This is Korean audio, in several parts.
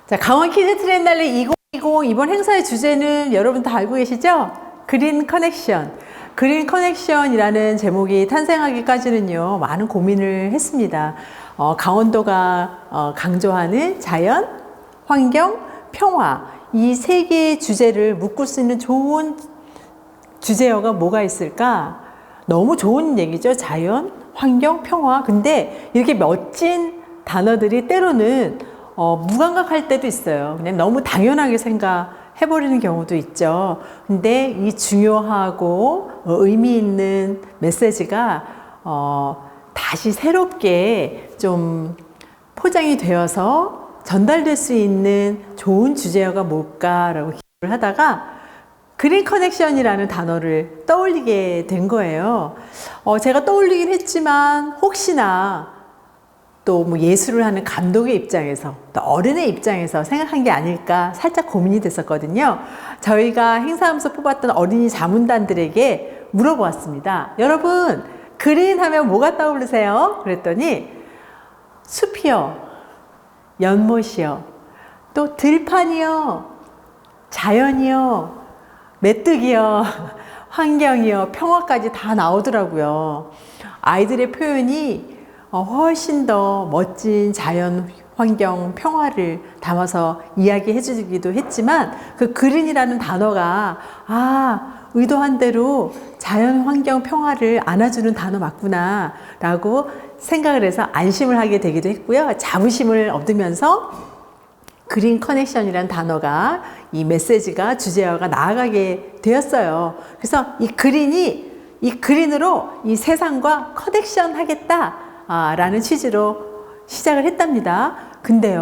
자, 강원 키즈 트렌날리 2020 이번 행사의 주제는 여러분 다 알고 계시죠? 그린 커넥션. 그린 커넥션이라는 제목이 탄생하기까지는요, 많은 고민을 했습니다. 강원도가 강조하는 자연, 환경, 평화, 이 세 개의 주제를 묶을 수 있는 좋은 주제어가 뭐가 있을까? 너무 좋은 얘기죠. 자연, 환경, 평화. 근데 이렇게 멋진 단어들이 때로는 무감각할 때도 있어요. 그냥 너무 당연하게 생각해버리는 경우도 있죠. 근데 이 중요하고 의미 있는 메시지가 다시 새롭게 좀 포장이 되어서 전달될 수 있는 좋은 주제어가 뭘까라고 기도를 하다가 그린 커넥션이라는 단어를 떠올리게 된 거예요. 제가 떠올리긴 했지만 혹시나 또 뭐 예술을 하는 감독의 입장에서 또 어른의 입장에서 생각한 게 아닐까 살짝 고민이 됐었거든요. 저희가 행사하면서 뽑았던 어린이 자문단들에게 물어보았습니다. 여러분, 그린 하면 뭐가 떠오르세요? 그랬더니 숲이요, 연못이요, 또 들판이요, 자연이요, 메뚜기요, 환경이요, 평화까지 다 나오더라고요. 아이들의 표현이 훨씬 더 멋진 자연, 환경, 평화를 담아서 이야기해 주기도 했지만 그 그린이라는 단어가 의도한 대로 자연, 환경, 평화를 안아주는 단어 맞구나 라고 생각을 해서 안심을 하게 되기도 했고요. 자부심을 얻으면서 그린 커넥션이라는 단어가 이 메시지가 주제어가 나아가게 되었어요. 그래서 이 그린으로 이 세상과 커넥션 하겠다 라는 취지로 시작을 했답니다. 근데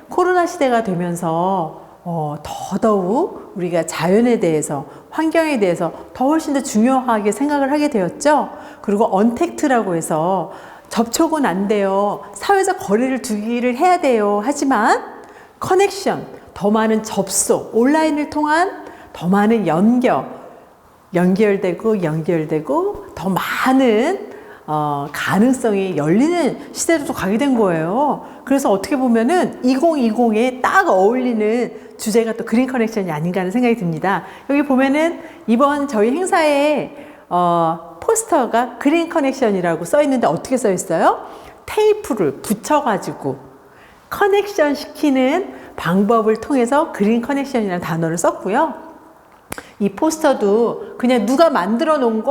코로나 시대가 되면서 더더욱 우리가 자연에 대해서, 환경에 대해서 더 훨씬 더 중요하게 생각을 하게 되었죠. 그리고 언택트라고 해서 접촉은 안 돼요, 사회적 거리를 두기를 해야 돼요, 하지만 커넥션, 더 많은 접속, 온라인을 통한 더 많은 연결되고 더 많은 가능성이 열리는 시대로 또 가게 된 거예요. 그래서 어떻게 보면은 2020에 딱 어울리는 주제가 또 그린 커넥션이 아닌가 하는 생각이 듭니다. 여기 보면은 이번 저희 행사에 포스터가 그린 커넥션이라고 써 있는데 어떻게 써 있어요? 테이프를 붙여가지고 커넥션 시키는 방법을 통해서 그린 커넥션이라는 단어를 썼고요. 이 포스터도 그냥 누가 만들어 놓은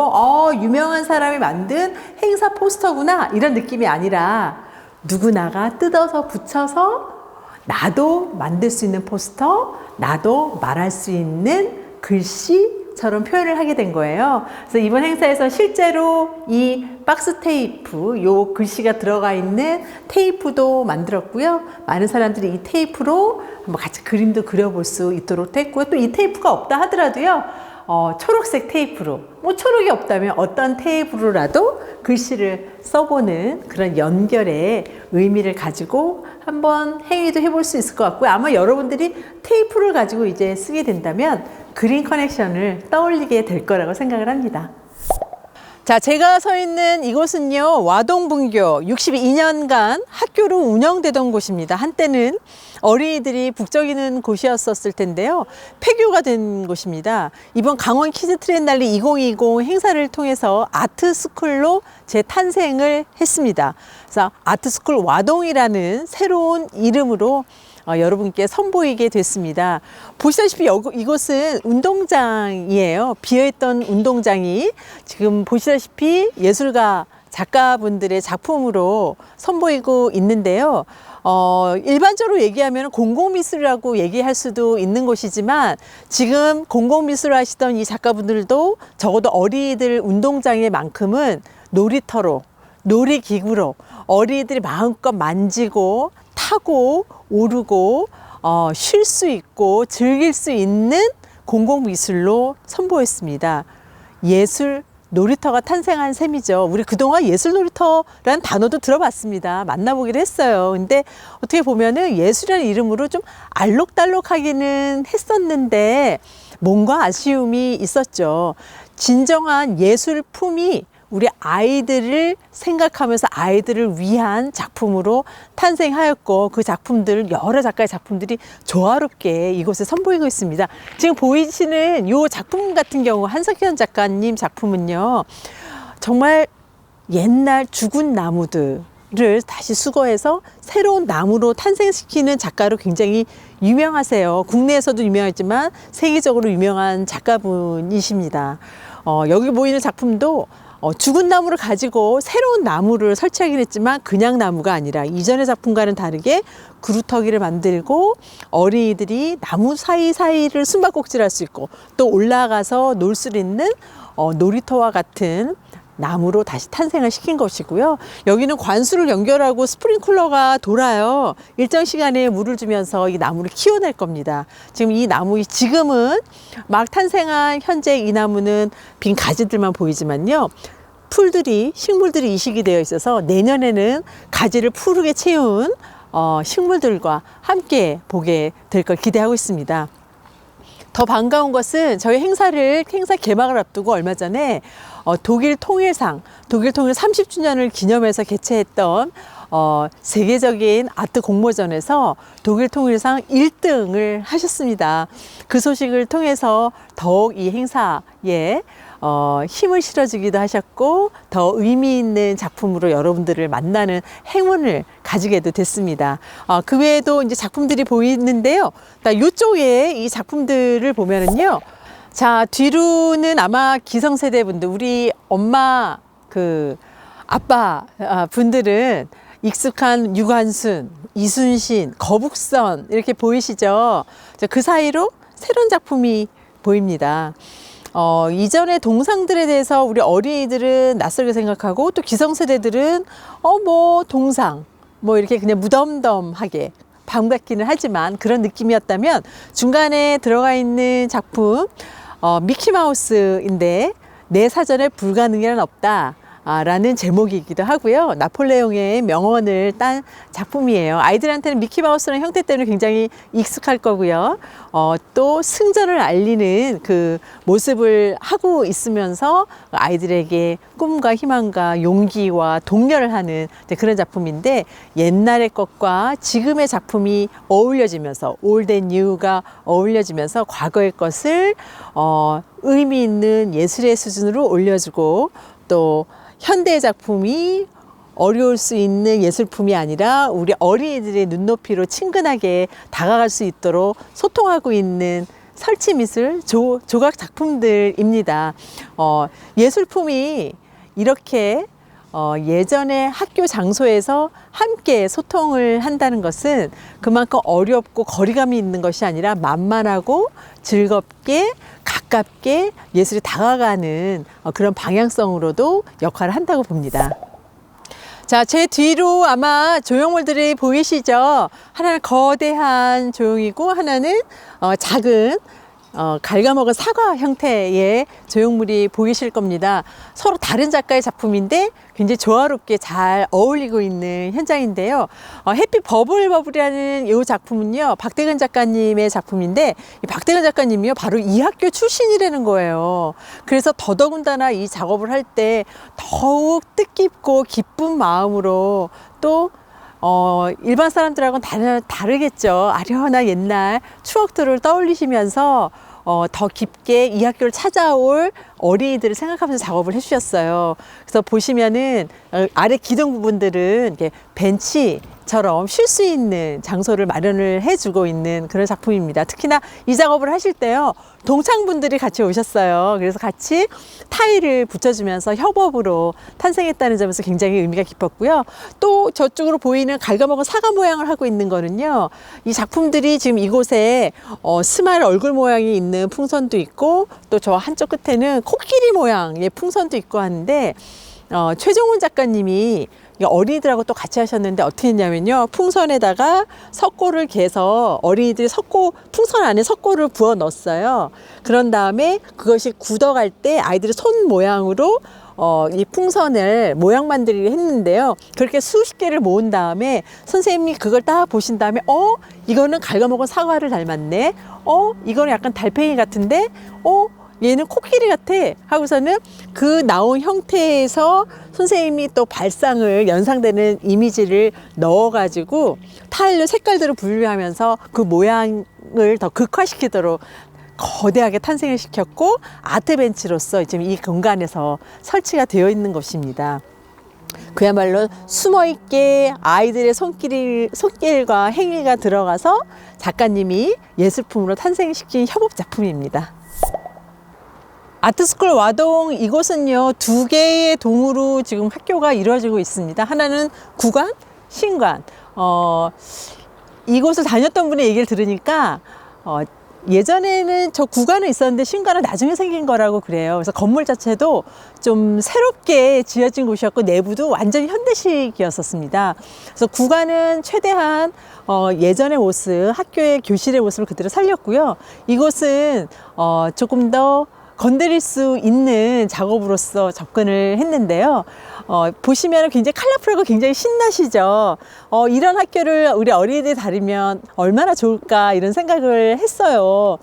유명한 사람이 만든 행사 포스터구나 이런 느낌이 아니라 누구나가 뜯어서 붙여서 나도 만들 수 있는 포스터, 나도 말할 수 있는 글씨처럼 표현을 하게 된 거예요. 그래서 이번 행사에서 실제로 이 박스 테이프, 요 글씨가 들어가 있는 테이프도 만들었고요. 많은 사람들이 이 테이프로 한번 같이 그림도 그려볼 수 있도록 했고요. 또 이 테이프가 없다 하더라도요, 초록색 테이프로, 초록이 없다면 어떤 테이프로라도 글씨를 써보는 그런 연결의 의미를 가지고 한번 행위도 해볼 수 있을 것 같고요. 아마 여러분들이 테이프를 가지고 이제 쓰게 된다면 그린 커넥션을 떠올리게 될 거라고 생각을 합니다. 자, 제가 서 있는 이곳은요, 와동분교 62년간 학교로 운영되던 곳입니다. 한때는 어린이들이 북적이는 곳이었을 텐데요, 폐교가 된 곳입니다. 이번 강원 키즈 트렌날리 2020 행사를 통해서 아트스쿨로 재탄생을 했습니다. 그래서 아트스쿨 와동이라는 새로운 이름으로 여러분께 선보이게 됐습니다. 보시다시피 이곳은 운동장이에요. 비어있던 운동장이 지금 보시다시피 예술가 작가분들의 작품으로 선보이고 있는데요. 일반적으로 얘기하면 공공미술이라고 얘기할 수도 있는 곳이지만 지금 공공미술 하시던 이 작가분들도 적어도 어린이들 운동장에만큼은 놀이터로, 놀이기구로 어린이들이 마음껏 만지고 타고 오르고 쉴 수 있고 즐길 수 있는 공공미술로 선보였습니다. 예술 놀이터가 탄생한 셈이죠. 우리 그동안 예술 놀이터라는 단어도 들어봤습니다. 만나보기로 했어요. 근데 어떻게 보면은 예술이라는 이름으로 좀 알록달록하기는 했었는데 뭔가 아쉬움이 있었죠. 진정한 예술품이 우리 아이들을 생각하면서 아이들을 위한 작품으로 탄생하였고 그 작품들 여러 작가의 작품들이 조화롭게 이곳에 선보이고 있습니다. 지금 보이시는 이 작품 같은 경우 한석현 작가님 작품은요 정말 옛날 죽은 나무들을 다시 수거해서 새로운 나무로 탄생시키는 작가로 굉장히 유명하세요. 국내에서도 유명했지만 세계적으로 유명한 작가분이십니다. 여기 보이는 작품도 죽은 나무를 가지고 새로운 나무를 설치하긴 했지만 그냥 나무가 아니라 이전의 작품과는 다르게 그루터기를 만들고 어린이들이 나무 사이사이를 숨바꼭질할 수 있고 또 올라가서 놀 수 있는 놀이터와 같은 나무로 다시 탄생을 시킨 것이고요. 여기는 관수를 연결하고 스프링클러가 돌아요. 일정 시간에 물을 주면서 이 나무를 키워낼 겁니다. 지금 이 나무, 지금은 막 탄생한 현재 이 나무는 빈 가지들만 보이지만요. 풀들이, 식물들이 이식이 되어 있어서 내년에는 가지를 푸르게 채운 식물들과 함께 보게 될 걸 기대하고 있습니다. 더 반가운 것은 저희 행사 개막을 앞두고 얼마 전에 독일 통일상 30주년을 기념해서 개최했던 세계적인 아트 공모전에서 독일 통일상 1등을 하셨습니다. 그 소식을 통해서 더욱 이 행사에 힘을 실어주기도 하셨고 더 의미 있는 작품으로 여러분들을 만나는 행운을 가지게도 됐습니다. 그 외에도 이제 작품들이 보이는데요. 이쪽에 이 작품들을 보면은요. 자, 뒤로는 아마 기성세대 분들, 우리 엄마, 아빠 분들은 익숙한 유관순, 이순신, 거북선 이렇게 보이시죠? 그 사이로 새로운 작품이 보입니다. 이전의 동상들에 대해서 우리 어린이들은 낯설게 생각하고 또 기성세대들은 동상, 이렇게 그냥 무덤덤하게 반갑기는 하지만 그런 느낌이었다면 중간에 들어가 있는 작품, 미키마우스인데 내 사전에 불가능이란 없다 라는 제목이기도 하고요. 나폴레옹의 명언을 딴 작품이에요. 아이들한테는 미키마우스라는 형태 때문에 굉장히 익숙할 거고요. 또 승전을 알리는 그 모습을 하고 있으면서 아이들에게 꿈과 희망과 용기와 독려를 하는 그런 작품인데 옛날의 것과 지금의 작품이 어울려지면서 old and new가 어울려지면서 과거의 것을 의미 있는 예술의 수준으로 올려주고 또 현대의 작품이 어려울 수 있는 예술품이 아니라 우리 어린이들의 눈높이로 친근하게 다가갈 수 있도록 소통하고 있는 설치 미술 조각 작품들입니다. 예술품이 이렇게 예전의 학교 장소에서 함께 소통을 한다는 것은 그만큼 어렵고 거리감이 있는 것이 아니라 만만하고 즐겁게 가깝게 예술이 다가가는 그런 방향성으로도 역할을 한다고 봅니다. 자, 제 뒤로 아마 조형물들이 보이시죠? 하나는 거대한 조형이고 하나는 작은 갉아먹은 사과 형태의 조형물이 보이실 겁니다. 서로 다른 작가의 작품인데 굉장히 조화롭게 잘 어울리고 있는 현장인데요. 햇빛 버블이라는 이 작품은요, 박대근 작가님의 작품인데 이 박대근 작가님이요 바로 이 학교 출신이라는 거예요. 그래서 더더군다나 이 작업을 할 때 더욱 뜻깊고 기쁜 마음으로 또 일반 사람들하고는 다르겠죠. 아련한 옛날 추억들을 떠올리시면서 더 깊게 이 학교를 찾아올 어린이들을 생각하면서 작업을 해주셨어요. 그래서 보시면은 아래 기둥 부분들은 이렇게 벤치처럼 쉴 수 있는 장소를 마련을 해주고 있는 그런 작품입니다. 특히나 이 작업을 하실 때요, 동창분들이 같이 오셨어요. 그래서 같이 타일을 붙여주면서 협업으로 탄생했다는 점에서 굉장히 의미가 깊었고요. 또 저쪽으로 보이는 갉아먹은 사과 모양을 하고 있는 거는요, 이 작품들이 지금 이곳에 스마일 얼굴 모양이 있는 풍선도 있고 또 저 한쪽 끝에는 코끼리 모양의 풍선도 있고 하는데 최종훈 작가님이 어린이들하고 또 같이 하셨는데 어떻게 했냐면요, 풍선에다가 석고를 개서 어린이들이 풍선 안에 석고를 부어 넣었어요. 그런 다음에 그것이 굳어갈 때 아이들이 손 모양으로 이 풍선을 모양 만들기를 했는데요. 그렇게 수십 개를 모은 다음에 선생님이 그걸 딱 보신 다음에 이거는 갉아먹은 사과를 닮았네. 이거는 약간 달팽이 같은데. 얘는 코끼리 같아 하고서는 그 나온 형태에서 선생님이 또 발상을 연상되는 이미지를 넣어가지고 타일로 색깔들을 분류하면서 그 모양을 더 극화시키도록 거대하게 탄생을 시켰고 아트벤치로서 지금 이 공간에서 설치가 되어 있는 것입니다. 그야말로 숨어있게 아이들의 손길과 행위가 들어가서 작가님이 예술품으로 탄생시킨 협업작품입니다. 아트스쿨 와동 이곳은요 2개의 동으로 지금 학교가 이루어지고 있습니다. 하나는 구관, 신관. 이곳을 다녔던 분의 얘기를 들으니까 예전에는 저 구관은 있었는데 신관은 나중에 생긴 거라고 그래요. 그래서 건물 자체도 좀 새롭게 지어진 곳이었고 내부도 완전히 현대식이었었습니다. 그래서 구관은 최대한 예전의 모습, 학교의 교실의 모습을 그대로 살렸고요. 이곳은 조금 더 건드릴 수 있는 작업으로서 접근을 했는데요. 보시면 굉장히 컬러풀하고 굉장히 신나시죠. 이런 학교를 우리 어린이들이 다니면 얼마나 좋을까 이런 생각을 했어요.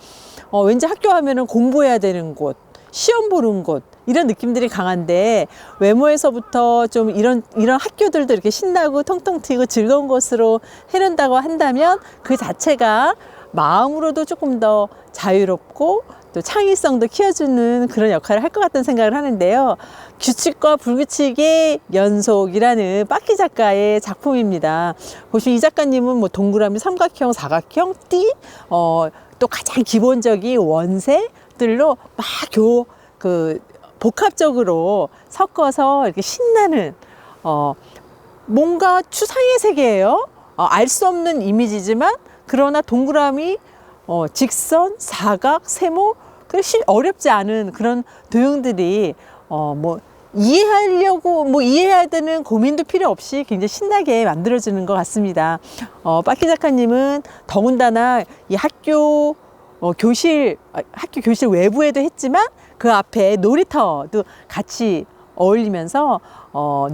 왠지 학교 하면은 공부해야 되는 곳, 시험 보는 곳 이런 느낌들이 강한데 외모에서부터 좀 이런 학교들도 이렇게 신나고 통통 튀고 즐거운 곳으로 해놓는다고 한다면 그 자체가 마음으로도 조금 더 자유롭고 또 창의성도 키워주는 그런 역할을 할 것 같다는 생각을 하는데요. 규칙과 불규칙의 연속이라는 빠키 작가의 작품입니다. 보시면 이 작가님은 뭐 동그라미, 삼각형, 사각형, 띠, 또 가장 기본적인 원색들로 막 복합적으로 섞어서 이렇게 신나는 뭔가 추상의 세계예요. 알 수 없는 이미지지만 그러나 동그라미, 직선, 사각, 세모 어렵지 않은 그런 도형들이 이해해야 되는 고민도 필요 없이 굉장히 신나게 만들어주는 것 같습니다. 빠키 작가님은 더군다나 이 학교 교실 외부에도 했지만 그 앞에 놀이터도 같이 어울리면서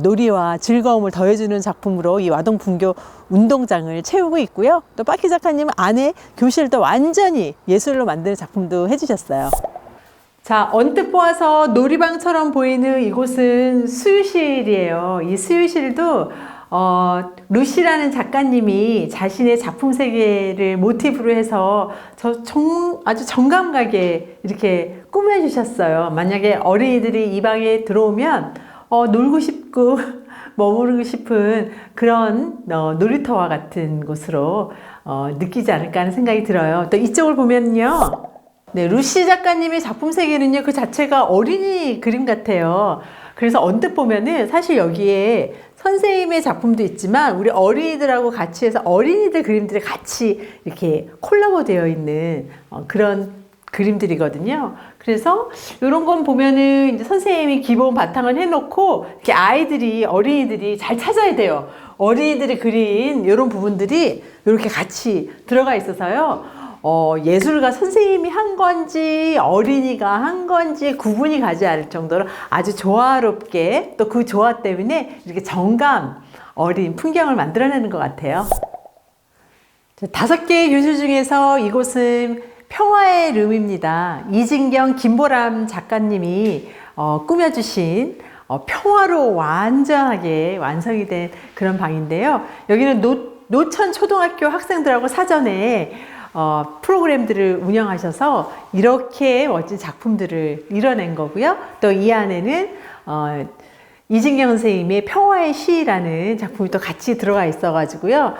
놀이와 즐거움을 더해주는 작품으로 이 와동분교 운동장을 채우고 있고요. 또 빠키 작가님은 안에 교실도 완전히 예술로 만드는 작품도 해주셨어요. 자, 언뜻 보아서 놀이방처럼 보이는 이곳은 수유실이에요. 이 수유실도 루시라는 작가님이 자신의 작품 세계를 모티브로 해서 아주 정감가게 이렇게 꾸며주셨어요. 만약에 어린이들이 이 방에 들어오면 놀고 싶고 머무르고 싶은 그런 놀이터와 같은 곳으로 느끼지 않을까 하는 생각이 들어요. 또 이쪽을 보면요. 네, 루시 작가님의 작품 세계는요, 그 자체가 어린이 그림 같아요. 그래서 언뜻 보면은 사실 여기에 선생님의 작품도 있지만 우리 어린이들하고 같이 해서 어린이들 그림들이 같이 이렇게 콜라보 되어 있는 그런 그림들이거든요. 그래서 이런 건 보면은 이제 선생님이 기본 바탕을 해놓고 이렇게 어린이들이 잘 찾아야 돼요. 어린이들이 그린 이런 부분들이 이렇게 같이 들어가 있어서요. 예술가 선생님이 한 건지 어린이가 한 건지 구분이 가지 않을 정도로 아주 조화롭게 또 그 조화 때문에 이렇게 정감 어린 풍경을 만들어내는 것 같아요. 5개의 교실 중에서 이곳은 평화의 룸입니다. 이진경, 김보람 작가님이 꾸며주신 평화로 완전하게 완성이 된 그런 방인데요. 여기는 노천 초등학교 학생들하고 사전에 프로그램들을 운영하셔서 이렇게 멋진 작품들을 이뤄낸 거고요. 또 이 안에는 이진경 선생님의 평화의 시라는 작품이 또 같이 들어가 있어가지고요.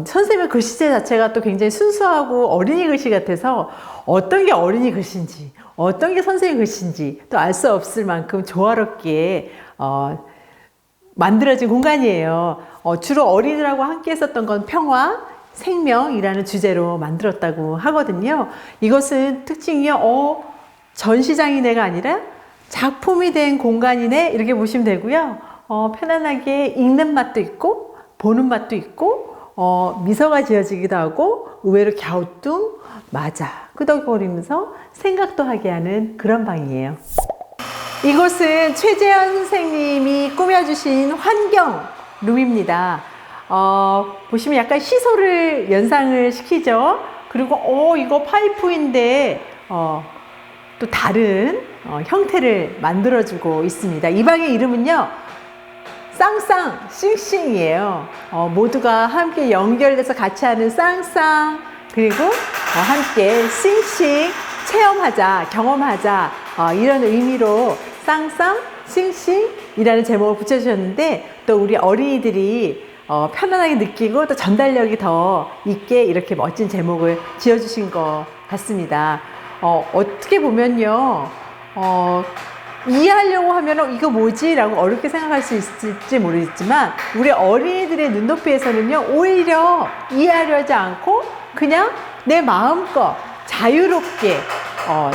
선생님의 글씨체 자체가 또 굉장히 순수하고 어린이 글씨 같아서 어떤 게 어린이 글씨인지 어떤 게 선생님 글씨인지 또 알 수 없을 만큼 조화롭게 만들어진 공간이에요. 주로 어린이들하고 함께 했었던 건 평화, 생명이라는 주제로 만들었다고 하거든요. 이것은 특징이요. 전시장이네가 아니라 작품이 된 공간이네 이렇게 보시면 되고요. 편안하게 읽는 맛도 있고 보는 맛도 있고 미소가 지어지기도 하고 의외로 갸우뚱 맞아 끄덕거리면서 생각도 하게 하는 그런 방이에요. 이곳은 최재현 선생님이 꾸며주신 환경 룸입니다. 보시면 약간 시소를 연상을 시키죠. 그리고 이거 파이프인데 또 다른 형태를 만들어주고 있습니다. 이 방의 이름은요, 쌍쌍 싱싱이에요. 모두가 함께 연결돼서 같이 하는 쌍쌍, 그리고 함께 싱싱 체험하자, 경험하자, 이런 의미로 쌍쌍 싱싱이라는 제목을 붙여주셨는데, 또 우리 어린이들이 편안하게 느끼고 또 전달력이 더 있게 이렇게 멋진 제목을 지어주신 것 같습니다. 어떻게 보면요, 이해하려고 하면 이거 뭐지? 라고 어렵게 생각할 수 있을지 모르겠지만, 우리 어린이들의 눈높이에서는요, 오히려 이해하려 하지 않고 그냥 내 마음껏 자유롭게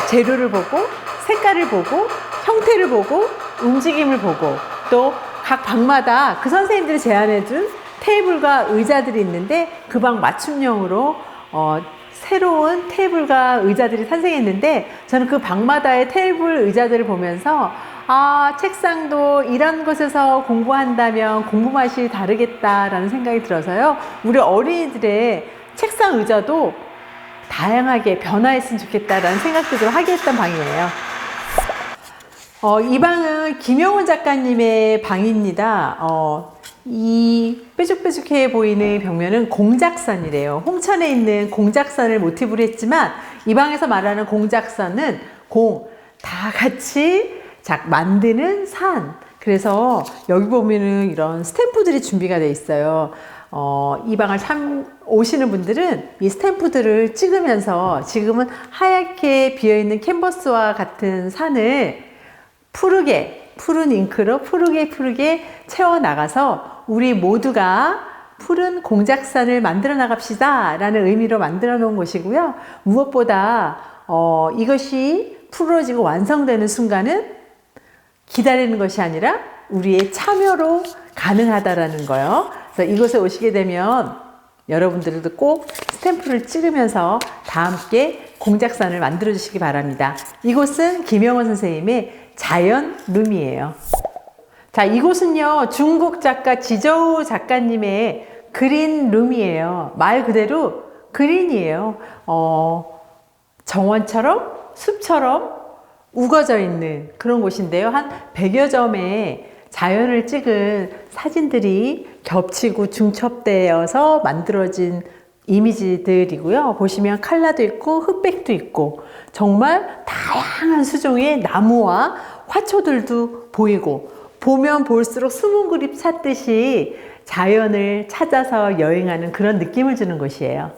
재료를 보고, 색깔을 보고, 형태를 보고, 움직임을 보고, 또 각 방마다 그 선생님들이 제안해준 테이블과 의자들이 있는데, 그 방 맞춤형으로 새로운 테이블과 의자들이 탄생했는데, 저는 그 방마다의 테이블 의자들을 보면서 책상도 이런 곳에서 공부한다면 공부 맛이 다르겠다라는 생각이 들어서요, 우리 어린이들의 책상 의자도 다양하게 변화했으면 좋겠다라는 생각들을 하게 했던 방이에요. 이 방은 김영훈 작가님의 방입니다. 이 뾰족뾰족해 보이는 벽면은 공작선이래요. 홍천에 있는 공작선을 모티브로 했지만, 이 방에서 말하는 공작선은 다 같이 만드는 산. 그래서 여기 보면은 이런 스탬프들이 준비가 돼 있어요. 이 방을 오시는 분들은 이 스탬프들을 찍으면서, 지금은 하얗게 비어있는 캔버스와 같은 산을 푸른 잉크로 푸르게 채워나가서 우리 모두가 푸른 공작산을 만들어 나갑시다 라는 의미로 만들어 놓은 곳이고요. 무엇보다 이것이 푸러지고 완성되는 순간은 기다리는 것이 아니라 우리의 참여로 가능하다라는 거요. 그래서 이곳에 오시게 되면 여러분들도 꼭 스탬프를 찍으면서 다 함께 공작산을 만들어 주시기 바랍니다. 이곳은 김영원 선생님의 자연룸이에요. 자, 이곳은요, 중국 작가 지저우 작가님의 그린룸이에요. 말 그대로 그린이에요. 정원처럼 숲처럼 우거져 있는 그런 곳인데요. 한 100여 점의 자연을 찍은 사진들이 겹치고 중첩되어서 만들어진 이미지들이고요. 보시면 칼라도 있고 흑백도 있고 정말 다양한 수종의 나무와 화초들도 보이고, 보면 볼수록 숨은 그림 찾듯이 자연을 찾아서 여행하는 그런 느낌을 주는 곳이에요.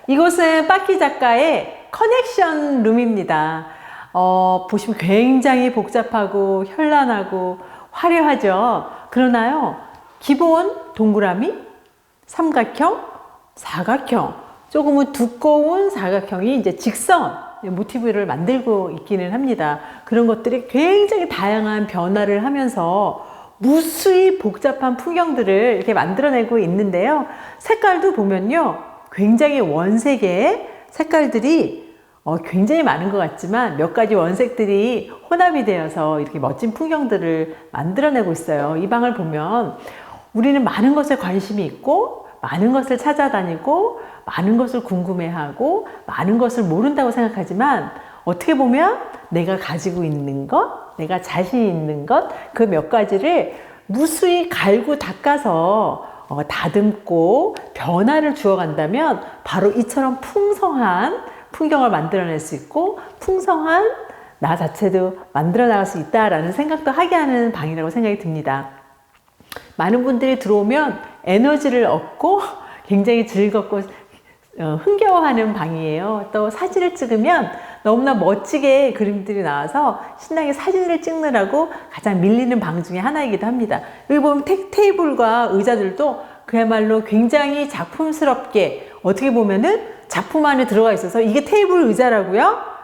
이곳은 빠키 작가의 커넥션 룸입니다. 보시면 굉장히 복잡하고 현란하고 화려하죠. 그러나요, 기본 동그라미, 삼각형, 사각형, 조금은 두꺼운 사각형이 이제 직선 모티브를 만들고 있기는 합니다. 그런 것들이 굉장히 다양한 변화를 하면서 무수히 복잡한 풍경들을 이렇게 만들어내고 있는데요. 색깔도 보면요, 굉장히 원색의 색깔들이 굉장히 많은 것 같지만 몇 가지 원색들이 혼합이 되어서 이렇게 멋진 풍경들을 만들어내고 있어요. 이 방을 보면 우리는 많은 것에 관심이 있고, 많은 것을 찾아다니고, 많은 것을 궁금해하고, 많은 것을 모른다고 생각하지만, 어떻게 보면 내가 가지고 있는 것, 내가 자신 있는 것, 그 몇 가지를 무수히 갈고 닦아서 다듬고 변화를 주어간다면 바로 이처럼 풍성한 풍경을 만들어낼 수 있고, 풍성한 나 자체도 만들어 나갈 수 있다라는 생각도 하게 하는 방이라고 생각이 듭니다. 많은 분들이 들어오면 에너지를 얻고 굉장히 즐겁고 흥겨워하는 방이에요. 또 사진을 찍으면 너무나 멋지게 그림들이 나와서 신나게 사진을 찍느라고 가장 밀리는 방 중에 하나이기도 합니다. 여기 보면 테이블과 의자들도 그야말로 굉장히 작품스럽게, 어떻게 보면은 작품 안에 들어가 있어서 이게 테이블 의자라고요?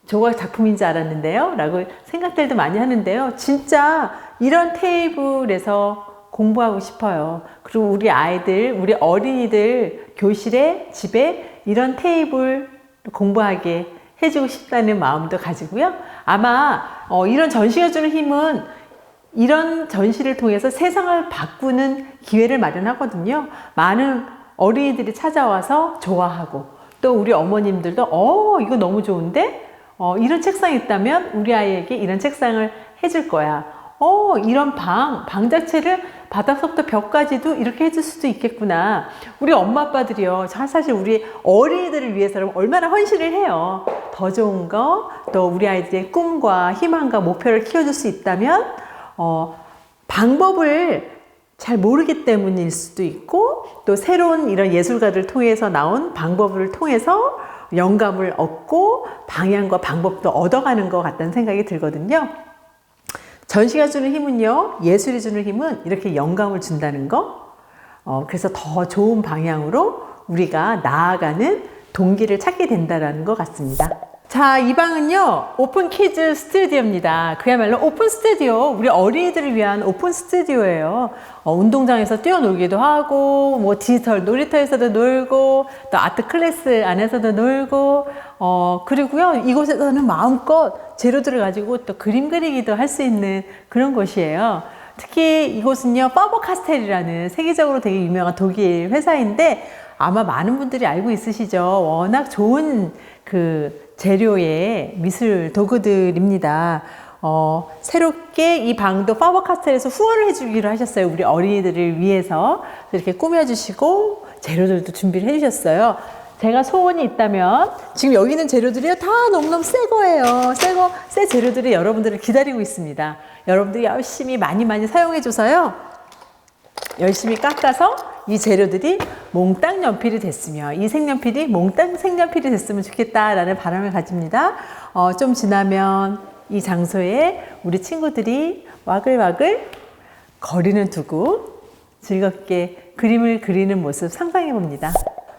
저거 작품인 줄 알았는데요? 라고 생각들도 많이 하는데요. 진짜 이런 테이블에서 공부하고 싶어요. 그리고 우리 아이들, 우리 어린이들 교실에, 집에 이런 테이블 공부하게 해주고 싶다는 마음도 가지고요. 아마 이런 전시가 주는 힘은 이런 전시를 통해서 세상을 바꾸는 기회를 마련하거든요. 많은 어린이들이 찾아와서 좋아하고, 또 우리 어머님들도 이거 너무 좋은데? 이런 책상이 있다면 우리 아이에게 이런 책상을 해줄 거야. 이런 방 자체를 바닥부터 벽까지도 이렇게 해줄 수도 있겠구나. 우리 엄마 아빠들이요. 사실 우리 어린이들을 위해서는 얼마나 헌신을 해요. 더 좋은 거, 또 우리 아이들의 꿈과 희망과 목표를 키워줄 수 있다면, 방법을 잘 모르기 때문일 수도 있고, 또 새로운 이런 예술가들 통해서 나온 방법을 통해서 영감을 얻고 방향과 방법도 얻어가는 것 같다는 생각이 들거든요. 전시가 주는 힘은요, 예술이 주는 힘은 이렇게 영감을 준다는 거. 그래서 더 좋은 방향으로 우리가 나아가는 동기를 찾게 된다는 것 같습니다. 자, 이 방은요, 오픈 키즈 스튜디오입니다. 그야말로 오픈 스튜디오, 우리 어린이들을 위한 오픈 스튜디오예요. 운동장에서 뛰어놀기도 하고, 뭐 디지털 놀이터에서도 놀고, 또 아트 클래스 안에서도 놀고, 그리고요, 이곳에서는 마음껏 재료들을 가지고 또 그림 그리기도 할 수 있는 그런 곳이에요. 특히 이곳은요, 파버카스텔이라는 세계적으로 되게 유명한 독일 회사인데, 아마 많은 분들이 알고 있으시죠. 워낙 좋은 재료의 미술 도구들입니다. 새롭게 이 방도 파버카스텔에서 후원을 해주기로 하셨어요. 우리 어린이들을 위해서 이렇게 꾸며주시고 재료들도 준비를 해주셨어요. 제가 소원이 있다면 지금 여기 있는 재료들이요 다 너무너무 새 거예요. 새 재료들이 여러분들을 기다리고 있습니다. 여러분들이 열심히 많이 사용해줘서요. 열심히 깎아서 이 재료들이 몽땅 연필이 됐으며 이 색연필이 몽땅 색연필이 됐으면 좋겠다라는 바람을 가집니다. 좀 지나면 이 장소에 우리 친구들이 와글와글 거리는 두고 즐겁게 그림을 그리는 모습 상상해 봅니다.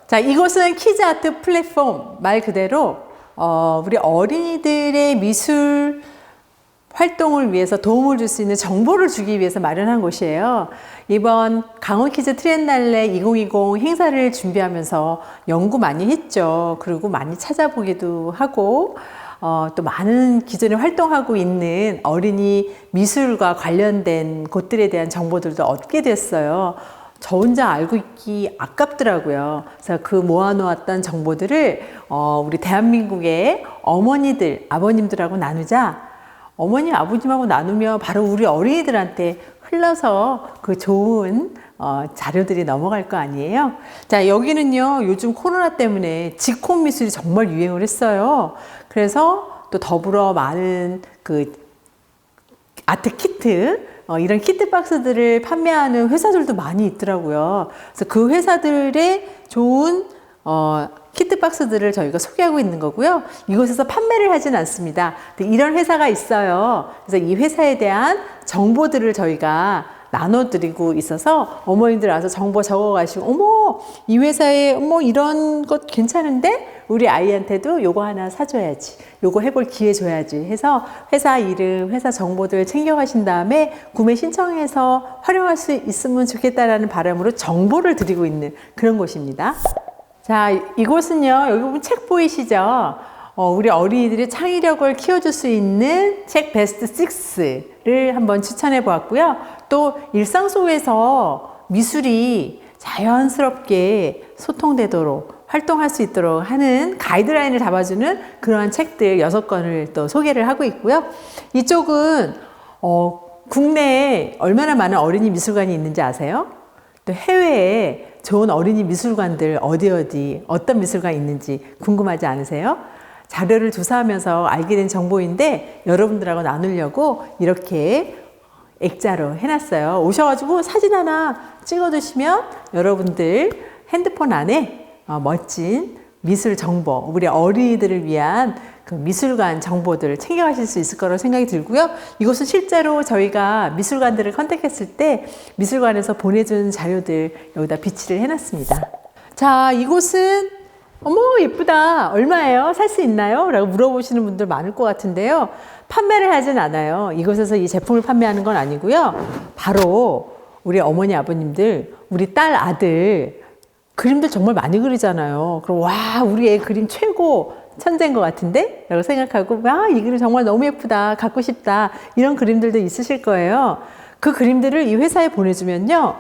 자, 이곳은 키즈 아트 플랫폼, 말 그대로 우리 어린이들의 미술 활동을 위해서 도움을 줄 수 있는 정보를 주기 위해서 마련한 곳이에요. 이번 강원 키즈 트리엔날레 2020 행사를 준비하면서 연구 많이 했죠. 그리고 많이 찾아보기도 하고, 또 많은 기존에 활동하고 있는 어린이 미술과 관련된 곳들에 대한 정보들도 얻게 됐어요. 저 혼자 알고 있기 아깝더라고요. 그래서 그 모아놓았던 정보들을 우리 대한민국의 어머니들, 아버님들하고 나누자. 어머니, 아버님하고 나누면 바로 우리 어린이들한테 흘러서 그 좋은 자료들이 넘어갈 거 아니에요. 자, 여기는요, 요즘 코로나 때문에 직홈 미술이 정말 유행을 했어요. 그래서 또 더불어 많은 아트 키트, 이런 키트 박스들을 판매하는 회사들도 많이 있더라고요. 그래서 그 회사들의 좋은 키트 박스들을 저희가 소개하고 있는 거고요. 이곳에서 판매를 하진 않습니다. 이런 회사가 있어요. 그래서 이 회사에 대한 정보들을 저희가 나눠드리고 있어서 어머님들 와서 정보 적어가시고, 어머, 이 회사에 이런 것 괜찮은데 우리 아이한테도 요거 하나 사줘야지, 요거 해볼 기회 줘야지 해서 회사 이름, 회사 정보들 챙겨가신 다음에 구매 신청해서 활용할 수 있으면 좋겠다라는 바람으로 정보를 드리고 있는 그런 곳입니다. 자, 이곳은요, 여기 보면 책 보이시죠? 우리 어린이들의 창의력을 키워줄 수 있는 책 베스트 6를 한번 추천해 보았고요. 또 일상 속에서 미술이 자연스럽게 소통되도록 활동할 수 있도록 하는 가이드라인을 잡아주는 그러한 책들 6권을 또 소개를 하고 있고요. 이쪽은 국내에 얼마나 많은 어린이 미술관이 있는지 아세요? 또 해외에 좋은 어린이 미술관들 어떤 미술관이 있는지 궁금하지 않으세요? 자료를 조사하면서 알게 된 정보인데 여러분들하고 나누려고 이렇게 액자로 해놨어요. 오셔가지고 사진 하나 찍어두시면 여러분들 핸드폰 안에 멋진 미술 정보, 우리 어린이들을 위한 그 미술관 정보들을 챙겨가실 수 있을 거라고 생각이 들고요. 이곳은 실제로 저희가 미술관들을 컨택했을 때 미술관에서 보내준 자료들 여기다 비치를 해놨습니다. 자, 이곳은 어머 예쁘다, 얼마예요? 살 수 있나요? 라고 물어보시는 분들 많을 것 같은데요. 판매를 하진 않아요. 이곳에서 이 제품을 판매하는 건 아니고요. 바로 우리 어머니 아버님들, 우리 딸 아들 그림들 정말 많이 그리잖아요. 그럼 와, 우리 애 그림 최고 천재인 것 같은데? 라고 생각하고, 이 그림 정말 너무 예쁘다, 갖고 싶다, 이런 그림들도 있으실 거예요. 그 그림들을 이 회사에 보내주면요,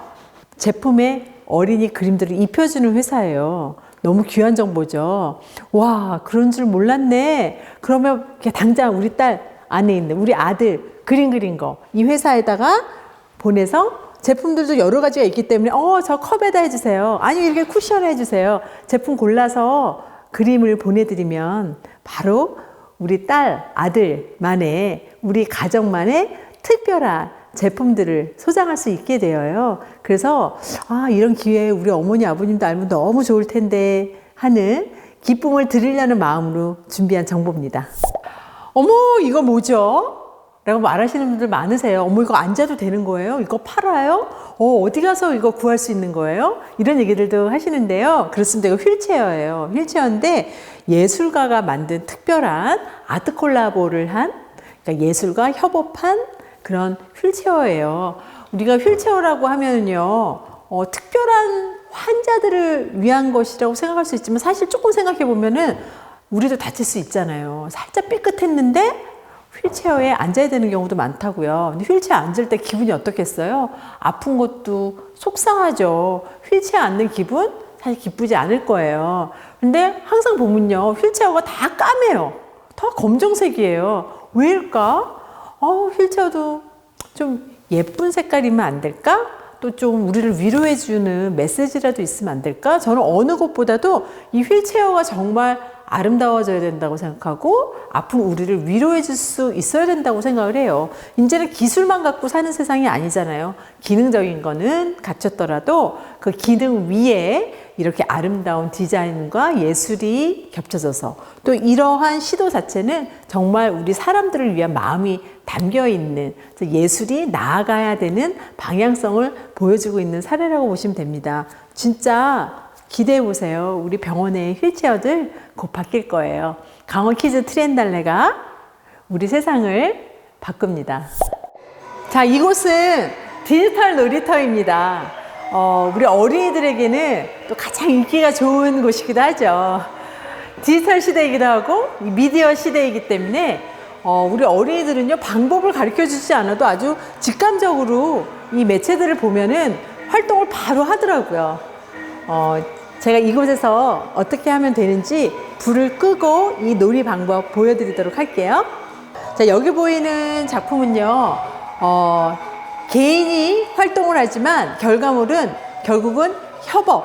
제품에 어린이 그림들을 입혀주는 회사예요. 너무 귀한 정보죠. 와, 그런 줄 몰랐네. 그러면 당장 우리 딸 안에 있는 우리 아들 그림 그린 거 이 회사에다가 보내서 제품들도 여러 가지가 있기 때문에 저 컵에다 해주세요. 아니면 이렇게 쿠션 해주세요. 제품 골라서 그림을 보내드리면 바로 우리 딸, 아들만의 우리 가정만의 특별한 제품들을 소장할 수 있게 되어요. 그래서 이런 기회에 우리 어머니 아버님도 알면 너무 좋을 텐데 하는 기쁨을 드리려는 마음으로 준비한 정보입니다. 어머, 이거 뭐죠? 라고 말하시는 분들 많으세요. 어머, 이거 앉아도 되는 거예요? 이거 팔아요? 어디 가서 이거 구할 수 있는 거예요? 이런 얘기들도 하시는데요. 그렇습니다. 이거 휠체어예요. 휠체어인데 예술가가 만든 특별한 아트 콜라보를 한, 그러니까 예술가 협업한 그런 휠체어예요. 우리가 휠체어라고 하면은요, 특별한 환자들을 위한 것이라고 생각할 수 있지만 사실 조금 생각해 보면은 우리도 다칠 수 있잖아요. 살짝 삐끗했는데 휠체어에 앉아야 되는 경우도 많다고요. 근데 휠체어 앉을 때 기분이 어떻겠어요? 아픈 것도 속상하죠. 휠체어 앉는 기분? 사실 기쁘지 않을 거예요. 근데 항상 보면요, 휠체어가 다 까매요. 다 검정색이에요. 왜일까? 휠체어도 좀 예쁜 색깔이면 안 될까? 또 좀 우리를 위로해주는 메시지라도 있으면 안 될까? 저는 어느 것보다도 이 휠체어가 정말 아름다워져야 된다고 생각하고 아픈 우리를 위로해 줄 수 있어야 된다고 생각을 해요. 이제는 기술만 갖고 사는 세상이 아니잖아요. 기능적인 거는 갖췄더라도 그 기능 위에 이렇게 아름다운 디자인과 예술이 겹쳐져서 또 이러한 시도 자체는 정말 우리 사람들을 위한 마음이 담겨 있는 예술이 나아가야 되는 방향성을 보여주고 있는 사례라고 보시면 됩니다. 진짜 기대해 보세요. 우리 병원의 휠체어들 곧 바뀔 거예요. 강원 키즈 트렌달레가 우리 세상을 바꿉니다. 자, 이곳은 디지털 놀이터입니다. 우리 어린이들에게는 또 가장 인기가 좋은 곳이기도 하죠. 디지털 시대이기도 하고 미디어 시대이기 때문에 우리 어린이들은요, 방법을 가르쳐 주지 않아도 아주 직감적으로 이 매체들을 보면은 활동을 바로 하더라고요. 제가 이곳에서 어떻게 하면 되는지 불을 끄고 이 놀이 방법 보여드리도록 할게요. 자, 여기 보이는 작품은요, 개인이 활동을 하지만 결과물은 결국은 협업,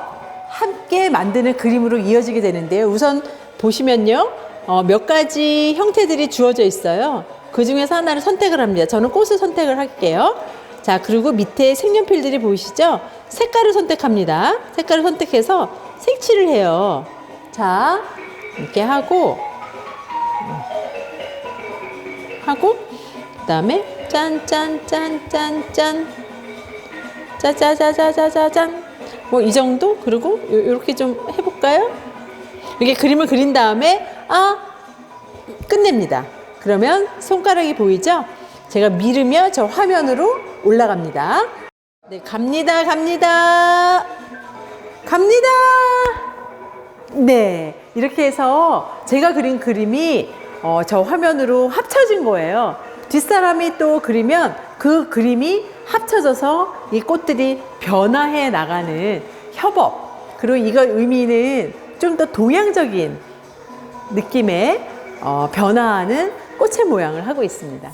함께 만드는 그림으로 이어지게 되는데요. 우선 보시면요, 몇 가지 형태들이 주어져 있어요. 그 중에서 하나를 선택을 합니다. 저는 꽃을 선택을 할게요. 자, 그리고 밑에 색연필들이 보이시죠? 색깔을 선택합니다. 색깔을 선택해서 색칠을 해요. 자, 이렇게 하고 그 다음에 짠짠짠짠짠 짜자자자자자잔 뭐 이 정도. 그리고 이렇게 좀 해볼까요? 이렇게 그림을 그린 다음에 끝냅니다. 그러면 손가락이 보이죠? 제가 밀으면 저 화면으로 올라갑니다. 네, 갑니다. 네, 이렇게 해서 제가 그린 그림이 저 화면으로 합쳐진 거예요. 뒷사람이 또 그리면 그 그림이 합쳐져서 이 꽃들이 변화해 나가는 협업. 그리고 이거 의미는 좀 더 동양적인 느낌의 변화하는 꽃의 모양을 하고 있습니다.